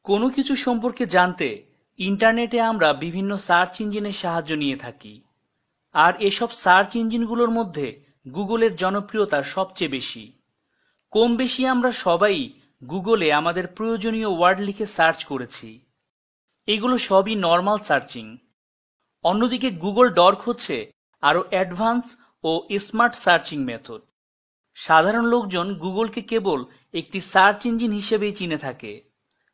কোনো কিছু সম্পর্কে জানতে ইন্টারনেটে আমরা বিভিন্ন সার্চ ইঞ্জিনের সাহায্য নিয়ে থাকি। আর এসব সার্চ ইঞ্জিনগুলোর মধ্যে গুগলের জনপ্রিয়তা সবচেয়ে বেশি। কম বেশি আমরা সবাই গুগলে আমাদের প্রয়োজনীয় ওয়ার্ড লিখে সার্চ করেছি। এগুলো সবই নর্মাল সার্চিং। অন্যদিকে গুগল ডর্ক হচ্ছে আরও অ্যাডভান্স ও স্মার্ট সার্চিং মেথড। সাধারণ লোকজন গুগলকে কেবল একটি সার্চ ইঞ্জিন হিসেবেই চিনে থাকে,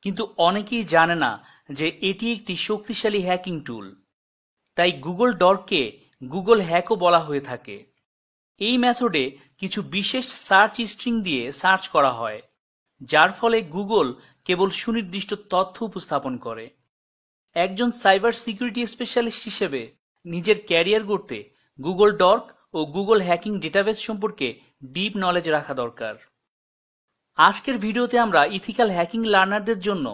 কিন্তু অনেকেই জানে না যে এটি একটি শক্তিশালী হ্যাকিং টুল। তাই গুগল ডর্ককে গুগল হ্যাকও বলা হয়ে থাকে। এই মেথডে কিছু বিশেষ সার্চ স্ট্রিং দিয়ে সার্চ করা হয়, যার ফলে গুগল কেবল সুনির্দিষ্ট তথ্য উপস্থাপন করে। একজন সাইবার সিকিউরিটি স্পেশালিস্ট হিসেবে নিজের ক্যারিয়ার গড়তে গুগল ডর্ক ও গুগল হ্যাকিং ডেটাবেস সম্পর্কে ডিপ নলেজ রাখা দরকার। আজকের ভিডিওতে আমরা ইথিক্যাল হ্যাকিং লার্নারদের জন্য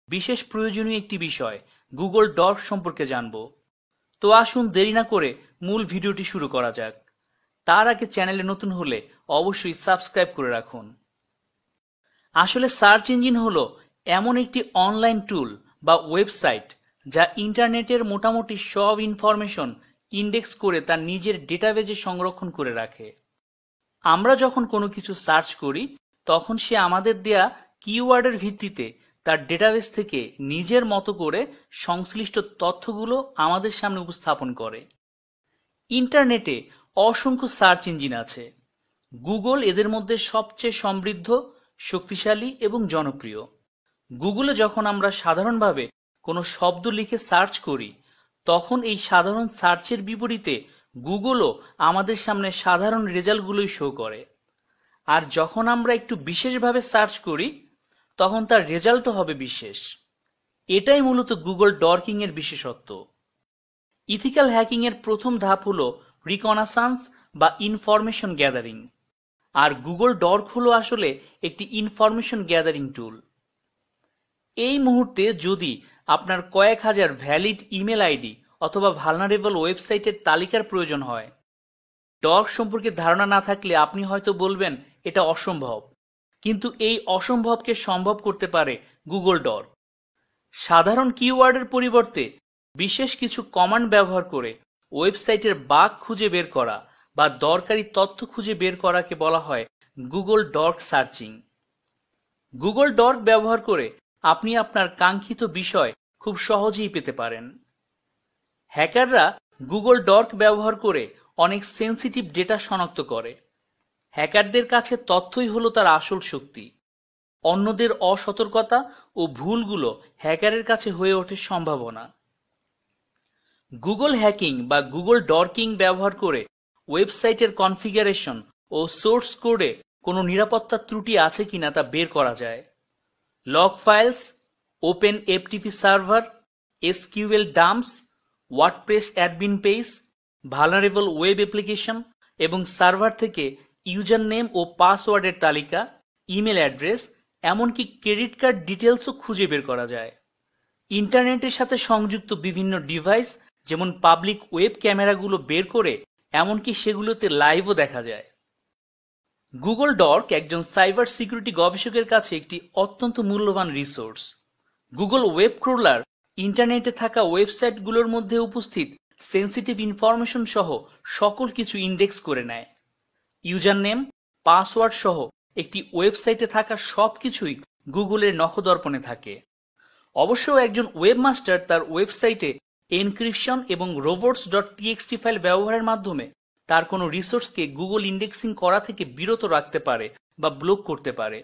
বিশেষ প্রয়োজনীয় একটি বিষয় গুগল ডর্ক সম্পর্কে জানব। তো আসুন দেরি না করে মূল ভিডিওটি শুরু করা যাক। তার আগে চ্যানেলে নতুন হলে অবশ্যই সাবস্ক্রাইব করে রাখুন। আসলে সার্চ ইঞ্জিন হলো এমন একটি অনলাইন টুল বা ওয়েবসাইট যা ইন্টারনেটের মোটামুটি সব ইনফরমেশন ইন্ডেক্স করে তার নিজের ডেটাবেজে সংরক্ষণ করে রাখে। আমরা যখন কোনো কিছু সার্চ করি তখন সে আমাদের দেয়া কিওয়ার্ডের ভিত্তিতে তার ডেটাবেস থেকে নিজের মতো করে সংশ্লিষ্ট তথ্যগুলো আমাদের সামনে উপস্থাপন করে। ইন্টারনেটে অসংখ্য সার্চ ইঞ্জিন আছে। গুগল এদের মধ্যে সবচেয়ে সমৃদ্ধ, শক্তিশালী এবং জনপ্রিয়। গুগলে যখন আমরা সাধারণভাবে কোনো শব্দ লিখে সার্চ করি তখন এই সাধারণ সার্চের বিপরীতে গুগলও আমাদের সামনে সাধারণ রেজাল্টগুলোই শো করে। আর যখন আমরা একটু বিশেষভাবে সার্চ করি তখন তার রেজাল্টও হবে বিশেষ। এটাই মূলত গুগল ডর্কিং এর বিশেষত্ব। ইথিক্যাল হ্যাকিং এর প্রথম ধাপ হলো রিকনাসান্স বা ইনফরমেশন গ্যাদারিং, আর গুগল ডর্ক হলো আসলে একটি ইনফরমেশন গ্যাদারিং টুল। এই মুহূর্তে যদি আপনার কয়েক হাজার ভ্যালিড ইমেল আইডি অথবা ভালনারেবল ওয়েবসাইটের তালিকার প্রয়োজন হয়, ডর্ক সম্পর্কে ধারণা না থাকলে আপনি হয়তো বলবেন এটা অসম্ভব, কিন্তু এই অসম্ভবকে সম্ভব করতে পারে গুগল ডর্ক। সাধারণ কিওয়ার্ডের পরিবর্তে বিশেষ কিছু কমান্ড ব্যবহার করে ওয়েবসাইটের বাগ খুঁজে বের করা বা দরকারি তথ্য খুঁজে বের করাকে বলা হয় গুগল ডর্ক সার্চিং। গুগল ডর্ক ব্যবহার করে আপনি আপনার কাঙ্ক্ষিত বিষয় খুব সহজেই পেতে পারেন। হ্যাকাররা গুগল ডর্ক ব্যবহার করে অনেক সেন্সিটিভ ডেটা শনাক্ত করে। হ্যাকারদের কাছে তথ্যই হলো তার আসল শক্তি। অন্যদের অসতর্কতা ও ভুলগুলো হ্যাকারের কাছে হয়ে ওঠে সম্ভাবনা। গুগল হ্যাকিং বা গুগল ডর্কিং ব্যবহার করে ওয়েবসাইটের কনফিগারেশন ও সোর্স কোডে কোনো নিরাপত্তা ত্রুটি আছে কিনা তা বের করা যায়। Log files, open FTP server, SQL dumps, WordPress admin page, vulnerable web application এবং সার্ভার থেকে ইউজার নেম ও পাসওয়ার্ডের তালিকা, ইমেল অ্যাড্রেস, এমনকি ক্রেডিট কার্ড ডিটেলসও খুঁজে বের করা যায়। ইন্টারনেটের সাথে সংযুক্ত বিভিন্ন ডিভাইস যেমন পাবলিক ওয়েব ক্যামেরাগুলো বের করে এমনকি সেগুলোতে লাইভও দেখা যায়। গুগল ডর্ক একজন সাইবার সিকিউরিটি গবেষকের কাছে একটি অত্যন্ত মূল্যবান রিসোর্স। গুগল ওয়েব ক্রলার ইন্টারনেটে থাকা ওয়েবসাইটগুলোর মধ্যে উপস্থিত সেন্সিটিভ ইনফরমেশন সহ সকল কিছু ইন্ডেক্স করে নেয়। ইউজার নেম, পাসওয়ার্ড সহ একটি ওয়েবসাইটে থাকা সবকিছুই গুগলের নখদর্পণে থাকে। অবশ্য একজন ওয়েবমাস্টার তার ওয়েবসাইটে এনক্রিপশন এবং robots.txt ফাইল ব্যবহারের মাধ্যমে তার কোনো রিসোর্সকে গুগল ইন্ডেক্সিং করা থেকে বিরত রাখতে পারে বা ব্লক করতে পারে,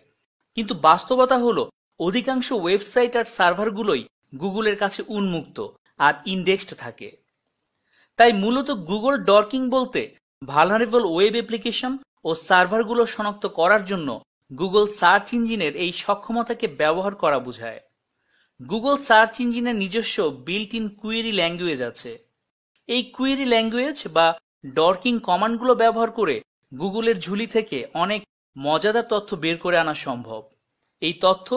কিন্তু বাস্তবতা হলো অধিকাংশ ওয়েবসাইট আর সার্ভারগুলোই গুগলের কাছে উন্মুক্ত আর ইন্ডেক্সড থাকে। তাই মূলত গুগল ডর্কিং বলতে ভালনারেবল ওয়েব অ্যাপ্লিকেশন ও সার্ভারগুলো শনাক্ত করার জন্য গুগল সার্চ ইঞ্জিনের এই সক্ষমতাকে ব্যবহার করা বোঝায়। গুগল সার্চ ইঞ্জিনের নিজস্ব বিল্ট ইন কুয়েরি ল্যাঙ্গুয়েজ আছে। এই কুয়েরি ল্যাঙ্গুয়েজ বা ডর্কিং কমান্ডগুলো ব্যবহার করে গুগলের ঝুলি থেকে অনেক মজাদার তথ্য বের করে আনা সম্ভব। এই তথ্য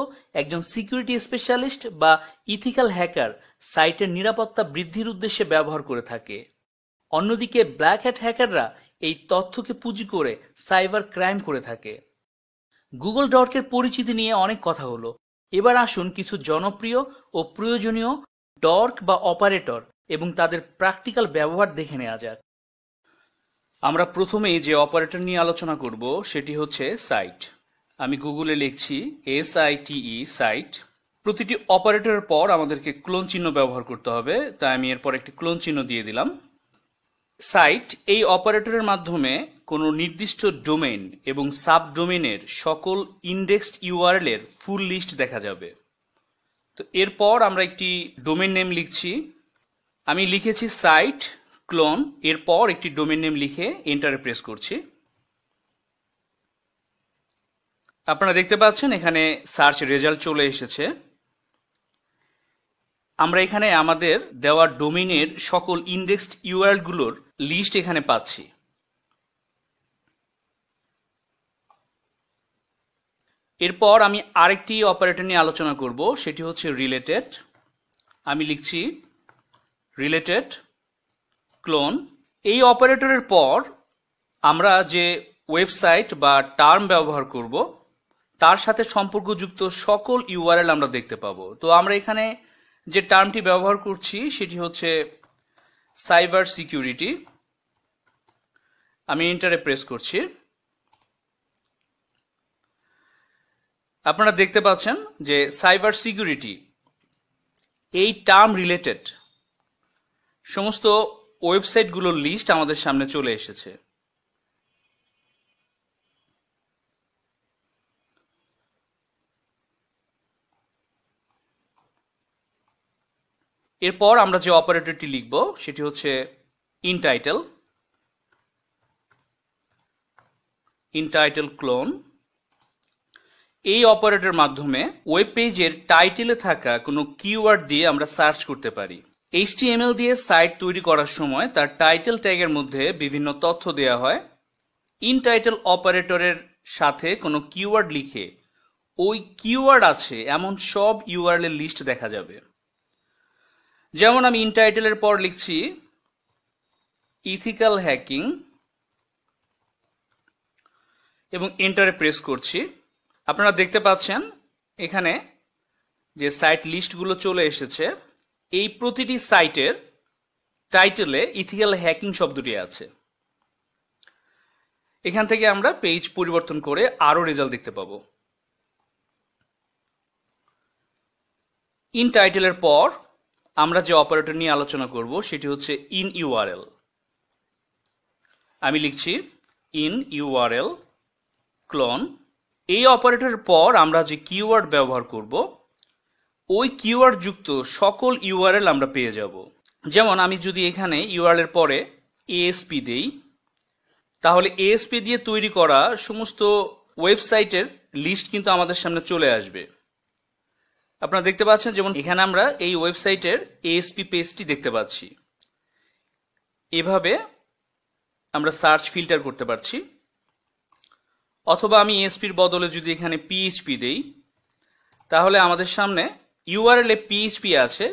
একজন সিকিউরিটি স্পেশালিস্ট বা ইথিক্যাল হ্যাকার সাইটের নিরাপত্তা বৃদ্ধির উদ্দেশ্যে ব্যবহার করে থাকে। অন্যদিকে ব্ল্যাক হ্যাট হ্যাকাররা এই তথ্যকে পুঁজি করে সাইবার ক্রাইম করে থাকে। গুগল ডর্কের পরিচিতি নিয়ে অনেক কথা হলো, এবার আসুন কিছু জনপ্রিয় ও প্রয়োজনীয় ডর্ক বা অপারেটর এবং তাদের প্র্যাকটিক্যাল ব্যবহার দেখে নেওয়া যাক। আমরা প্রথমেই যে অপারেটর নিয়ে আলোচনা করব সেটি হচ্ছে সাইট। আমি গুগলে লিখছি SITE সাইট। প্রতিটি অপারেটরের পর আমাদেরকে ক্লোন চিহ্ন ব্যবহার করতে হবে, তাই আমি এরপর একটি ক্লোন চিহ্ন দিয়ে দিলাম। সাইট এই অপারেটরের মাধ্যমে কোনো নির্দিষ্ট ডোমেইন এবং সাবডোমেইনের সকল ইন্ডেক্সড ইউআরএল এর ফুল লিস্ট দেখা যাবে। তো এরপর আমরা একটি ডোমেইন নেম লিখছি। আমি লিখেছি সাইট ক্লোন, এরপর একটি ডোমেইন নেম লিখে এন্টারে প্রেস করছি। আপনারা দেখতে পাচ্ছেন এখানে সার্চ রেজাল্ট চলে এসেছে। আমরা এখানে আমাদের দেওয়া ডোমেইনের সকল ইন্ডেক্সড ইউআরএল গুলোর লিস্ট এখানে পাচ্ছি। এরপর আমি আরেকটি অপারেটর নিয়ে আলোচনা করব, সেটি হচ্ছে রিলেটেড। আমি লিখছি রিলেটেড ক্লোন। এই অপারেটরের পর আমরা যে ওয়েবসাইট বা টার্ম ব্যবহার করব তার সাথে সম্পর্কযুক্ত সকল ইউআরএল আমরা দেখতে পাবো। তো আমরা এখানে যে টার্মটি ব্যবহার করছি সেটি হচ্ছে সাইবার সিকিউরিটি। আমি এন্টারে প্রেস করছি। আপনারা দেখতে পাচ্ছেন যে সাইবার সিকিউরিটি এই টার্ম রিলেটেড সমস্ত ওয়েবসাইটগুলোর লিস্ট আমাদের সামনে চলে এসেছে। এরপর আমরা যে অপারেটরটি লিখব সেটি হচ্ছে ইনটাইটেল। Entitled clone. এই অপারেটরের মাধ্যমে ওয়েব পেজের টাইটেলে থাকা কোনো কিওয়ার্ড দিয়ে আমরা সার্চ করতে পারি। HTML দিয়ে সাইট তৈরি করার সময় তার টাইটেল ট্যাগের মধ্যে বিভিন্ন তথ্য দেওয়া হয়। ইনটাইটেল অপারেটরের সাথে কোনো কিওয়ার্ড লিখে ওই কিওয়ার্ড আছে এমন সব ইউআরএল এর লিস্ট দেখা যাবে। যেমন আমি ইনটাইটেলের পর লিখছি ইথিক্যাল হ্যাকিং এবং এন্টারে প্রেস করছি। আপনারা দেখতে পাচ্ছেন এখানে যে সাইট লিস্টগুলো চলে এসেছে। এই প্রতিটি সাইটের টাইটেলে ইথিক্যাল হ্যাকিং শব্দটি আছে। এখান থেকে আমরা পেজ পরিবর্তন করে আরো রেজাল্ট দেখতে পাবো। ইন টাইটেলের পর আমরা যে অপারেটর নিয়ে আলোচনা করব সেটি হচ্ছে ইন ইউআরএল। আমি লিখছি ইন ইউআরএল ক্লোন। এই অপারেটরের পর আমরা যে কিওয়ার্ড ব্যবহার করব ওই কিওয়ার্ড যুক্ত সকল ইউআরএল আমরা পেয়ে যাব। যেমন আমি যদি এখানে ইউআরএল এর পরে ASP দেই, তাহলে ASP দিয়ে তৈরি করা সমস্ত ওয়েবসাইটের লিস্ট কিন্তু আমাদের সামনে চলে আসবে। আপনারা দেখতে পাচ্ছেন যেমন এখানে আমরা এই ওয়েবসাইটের ASP পেজটি দেখতে পাচ্ছি। এভাবে আমরা সার্চ ফিল্টার করতে পারছি। অথবা আমি ASP-র বদলে যদি এখানে PHP দেই, তাহলে আমাদের সামনে ইউআরএল এ PHP আছে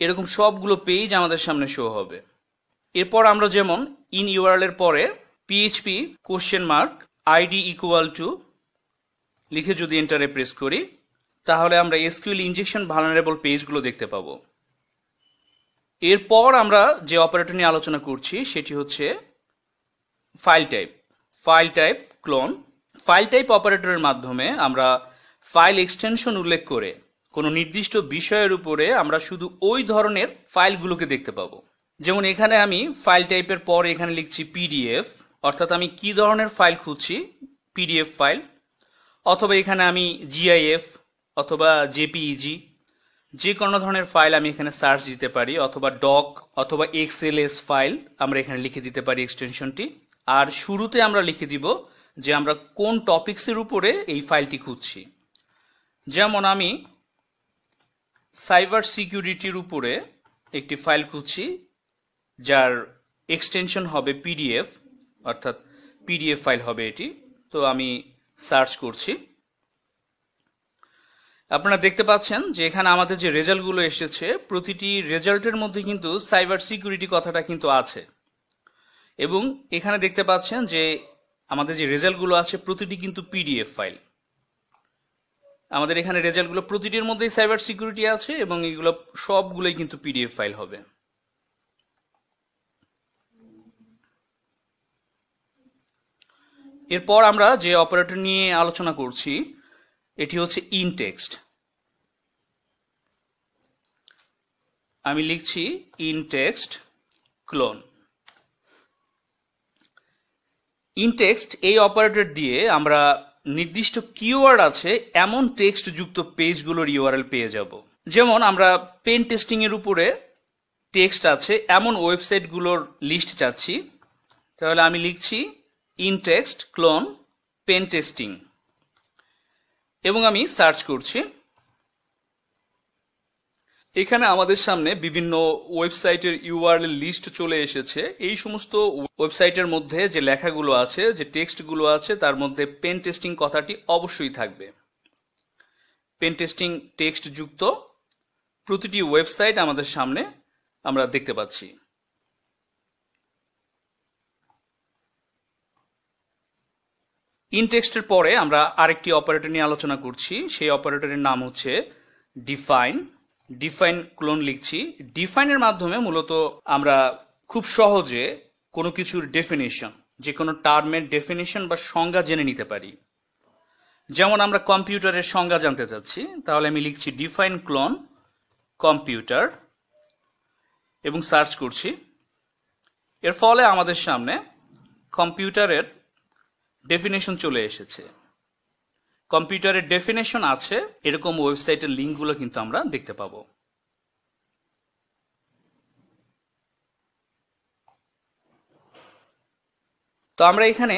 এরকম সবগুলো পেজ আমাদের সামনে শো হবে। এরপর আমরা যেমন ইন ইউআরএল এর পরে PHP ID = লিখে যদি এন্টারে প্রেস করি, তাহলে আমরা SQL ইনজেকশন ভালনারেবল পেজগুলো দেখতে পাবো। এরপর আমরা যে অপারেটর নিয়ে আলোচনা করছি সেটি হচ্ছে file type. File type clone. File type অপারেটরের মাধ্যমে আমরা ফাইল এক্সটেনশন উল্লেখ করে কোনো নির্দিষ্ট বিষয়ের উপরে আমরা শুধু ওই ধরনের ফাইলগুলোকে দেখতে পাবো। যেমন এখানে আমি ফাইল টাইপের পর এখানে লিখছি PDF, অর্থাৎ আমি কি ধরনের ফাইল খুঁজছি PDF ফাইল, অথবা এখানে আমি GIF অথবা JPEG যে কোনো ধরনের ফাইল আমি এখানে সার্চ দিতে পারি, অথবা ডক অথবা XLS ফাইল আমরা এখানে লিখে দিতে পারি এক্সটেনশনটি। আর শুরুতে আমরা লিখে দিব যে আমরা কোন টপিকসের উপরে এই ফাইলটি খুঁজছি। যেমন আমি সাইবার সিকিউরিটির উপরে একটি ফাইল খুঁজছি যার এক্সটেনশন হবে PDF, অর্থাৎ PDF ফাইল হবে এটি। তো আমি সার্চ করছি। আপনারা দেখতে পাচ্ছেন যে এখানে আমাদের যে রেজাল্টগুলো এসেছে প্রতিটি রেজাল্টের মধ্যে কিন্তু সাইবার সিকিউরিটি কথাটা কিন্তু আছে। এবং এখানে দেখতে পাচ্ছেন যে আমাদের যে রেজাল্টগুলো আছে প্রতিটি কিন্তু PDF ফাইল। আমাদের এখানে রেজাল্টগুলো প্রতিটির মধ্যেই সাইবার সিকিউরিটি আছে এবং এগুলো সবগুলোই কিন্তু পিডিএফ ফাইল হবে। এরপর আমরা যে অপারেটর নিয়ে আলোচনা করছি এটি হচ্ছে ইনটেক্সট। আমি লিখছি ইনটেক্সট ক্লোন। ইনটেক্সট এই অপারেটর দিয়ে আমরা নির্দিষ্ট কিওয়ার্ড আছে এমন টেক্সট যুক্ত পেজগুলোর ইউআরএল পেয়ে যাব। যেমন আমরা পেন টেস্টিং এর উপরে টেক্সট আছে এমন ওয়েবসাইটগুলোর লিস্ট চাচ্ছি, তাহলে আমি লিখছি ইনটেক্সট ক্লোন পেন টেস্টিং এবং আমি সার্চ করছি। এখানে আমাদের সামনে বিভিন্ন ওয়েবসাইটের ইউআরএল লিস্ট চলে এসেছে। এই সমস্ত ওয়েবসাইটের মধ্যে যে লেখাগুলো আছে, যে টেক্সটগুলো আছে, তার মধ্যে পেন টেস্টিং কথাটি অবশ্যই থাকবে। পেন টেস্টিং টেক্সট যুক্ত প্রতিটি ওয়েবসাইট আমাদের সামনে আমরা দেখতে পাচ্ছি। ইনটেক্সটের পরে আমরা আরেকটি অপারেটর নিয়ে আলোচনা করছি। সেই অপারেটরের নাম হচ্ছে ডিফাইন। ডিফাইন ক্লোন লিখছি। ডিফাইনের মাধ্যমে মূলত আমরা খুব সহজে কোনো কিছুর ডেফিনেশন, যে কোনো টার্মের ডেফিনেশন বা সংজ্ঞা জেনে নিতে পারি। যেমন আমরা কম্পিউটারের সংজ্ঞা জানতে চাচ্ছি, তাহলে আমি লিখছি ডিফাইন ক্লোন কম্পিউটার এবং সার্চ করছি। এর ফলে আমাদের সামনে কম্পিউটারের ডেফিনেশন চলে এসেছে। কম্পিউটারের ডেফিনেশন আছে এরকম ওয়েবসাইটের লিঙ্কগুলো কিন্তু আমরা দেখতে পাবো। তো আমরা এখানে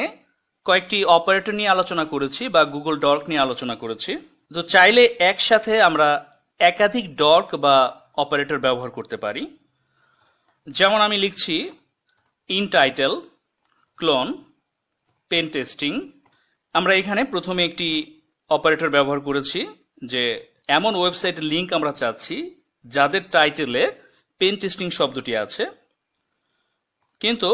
কয়েকটি অপারেটর নিয়ে আলোচনা করেছি বা গুগল ডর্ক নিয়ে আলোচনা করেছি। তো চাইলে একসাথে আমরা একাধিক ডর্ক বা অপারেটর ব্যবহার করতে পারি। যেমন আমি লিখছি ইনটাইটেল ক্লোন পেন টেস্টিং। আমরা এখানে প্রথমে একটি অপারেটর ব্যবহার করেছি যে এমন ওয়েবসাইটের লিঙ্ক আমরা চাচ্ছি যাদের টাইটেলে পেন টেস্টিং শব্দটি আছে, কিন্তু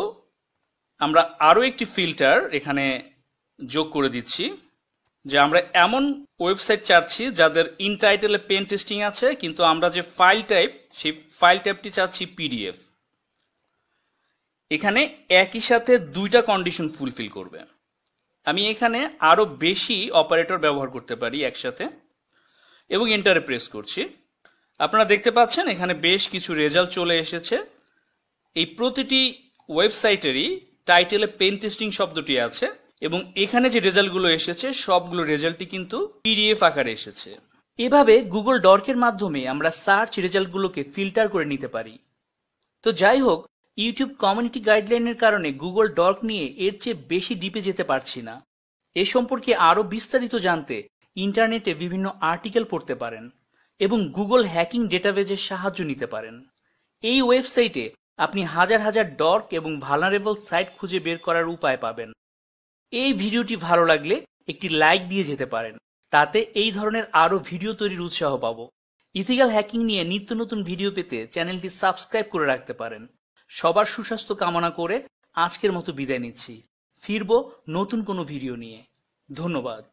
আমরা আরো একটি ফিল্টার এখানে যোগ করে দিচ্ছি যে আমরা এমন ওয়েবসাইট চাচ্ছি যাদের ইনটাইটেলে পেন টেস্টিং আছে, কিন্তু আমরা যে ফাইল টাইপ, সেই ফাইল টাইপটি চাচ্ছি পিডিএফ। এখানে একই সাথে দুইটা কন্ডিশন ফুলফিল করবে। আমি এখানে আরো বেশি অপারেটর ব্যবহার করতে পারি একসাথে এবং এন্টারে প্রেস করছি। আপনারা দেখতে পাচ্ছেন এখানে বেশ কিছু রেজাল্ট চলে এসেছে। এই প্রতিটি ওয়েবসাইটেরই টাইটেলে পেন টেস্টিং শব্দটি আছে এবং এখানে যে রেজাল্টগুলো এসেছে সবগুলো রেজাল্টই কিন্তু পিডিএফ আকারে এসেছে। এভাবে গুগল ডর্কের মাধ্যমে আমরা সার্চ রেজাল্টগুলোকে ফিল্টার করে নিতে পারি। তো যাই হোক, ইউটিউব কমিউনিটি গাইডলাইনের কারণে গুগল ডর্ক নিয়ে এর চেয়ে বেশি ডিপে যেতে পারছি না। এ সম্পর্কে আরো বিস্তারিত জানতে ইন্টারনেটে বিভিন্ন আর্টিকেল পড়তে পারেন এবং গুগল হ্যাকিং ডেটাবেজের সাহায্য নিতে পারেন। এই ওয়েবসাইটে আপনি হাজার হাজার ডর্ক এবং ভালনারেবল সাইট খুঁজে বের করার উপায় পাবেন। এই ভিডিওটি ভালো লাগলে একটি লাইক দিয়ে যেতে পারেন, তাতে এই ধরনের আরো ভিডিও তৈরির উৎসাহ পাবো। ইথিক্যাল হ্যাকিং নিয়ে নিত্য নতুন ভিডিও পেতে চ্যানেলটি সাবস্ক্রাইব করে রাখতে পারেন। সবার সুস্বাস্থ্য কামনা করে আজকের মতো বিদায় নিচ্ছি। ফিরবো নতুন কোনো ভিডিও নিয়ে। ধন্যবাদ।